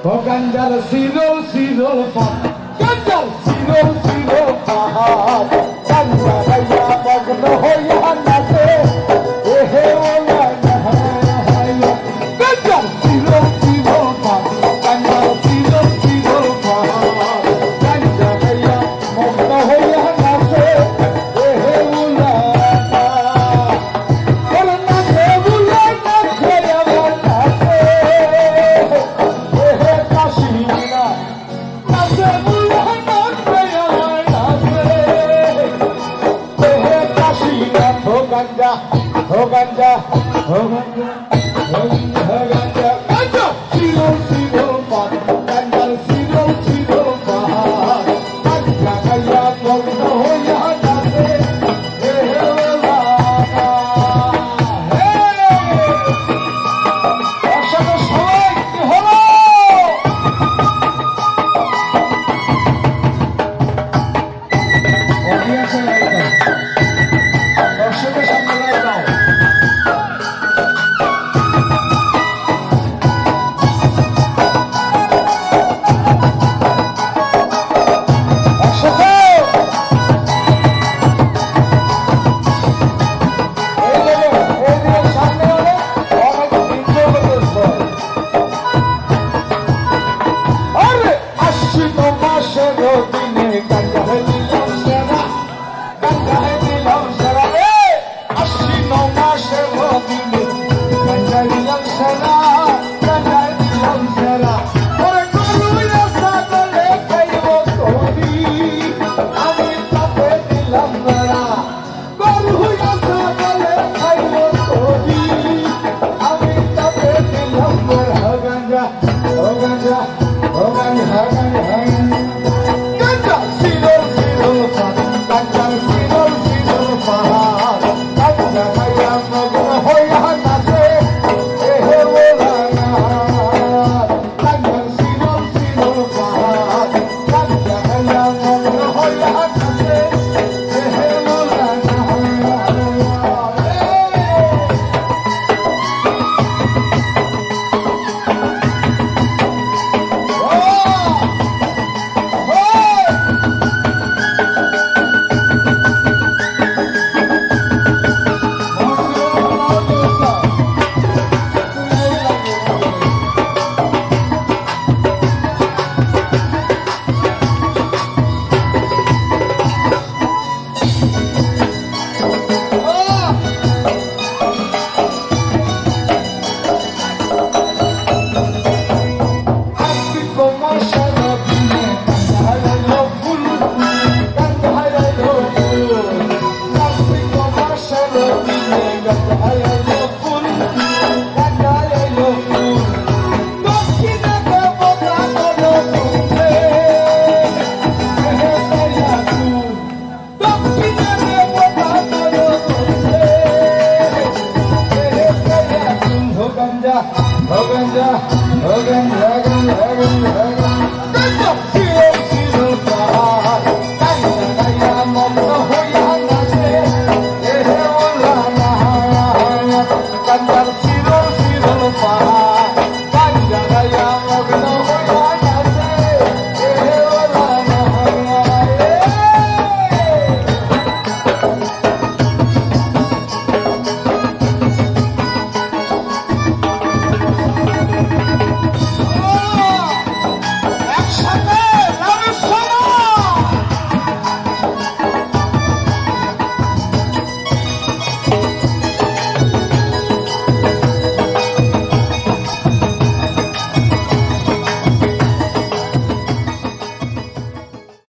ও গঞ্জার সিরল সিরল পাহাড় গঞ্জার সিরল সিরল পাহাড় গঞ্জা গাইয়া মগ্ন হইয়া নাচে ওহে ওলা গঞ্জার সিরল সিরল পাহাড় গঞ্জার সিরল সিরল পাহাড় গঞ্জা গাইয়া মগ্ন হইয়া নাচে ওহে ওলা ওরে নাচে বুলা নাচে আমার নাচে ওহে কাশিনা নাচে বুলা নাচে আমার নাচে ওহে কাশিনা ও গঞ্জা ও গঞ্জা ও গঞ্জা ও গঞ্জা গঞ্জা সিরল সিরল পাহাড় গঞ্জার সিরল সিরল পাহাড় গঞ্জা গাইয়া মগ্ন হইয়া নাচে হে ওলা হে একসাথে সবাই কি হলো অডিয়েন্সে লাইক দাও দর্শকের সামনে লাইক দাও একসাথে এই সামনে হলে অনেক ইনজয় করতে আরে আশ্বিন মাসের দিনে গঞ্জা দিলাম সেরা গঞ্জা দিলাম সেরা আশ্বিন মাসের দিনে গঞ্জা দিলাম সেরা গঞ্জা দিলাম সেরা ওরে গরুয়া সাগরে খাইব তোরি আমি তাতে দিলাম বেড়া গরুয়া সাগরে খাইব তোরি আমি তাতে দিলাম বেড়া গঞ্জা ও গঞ্জা ও গঞ্জা গঞ্জা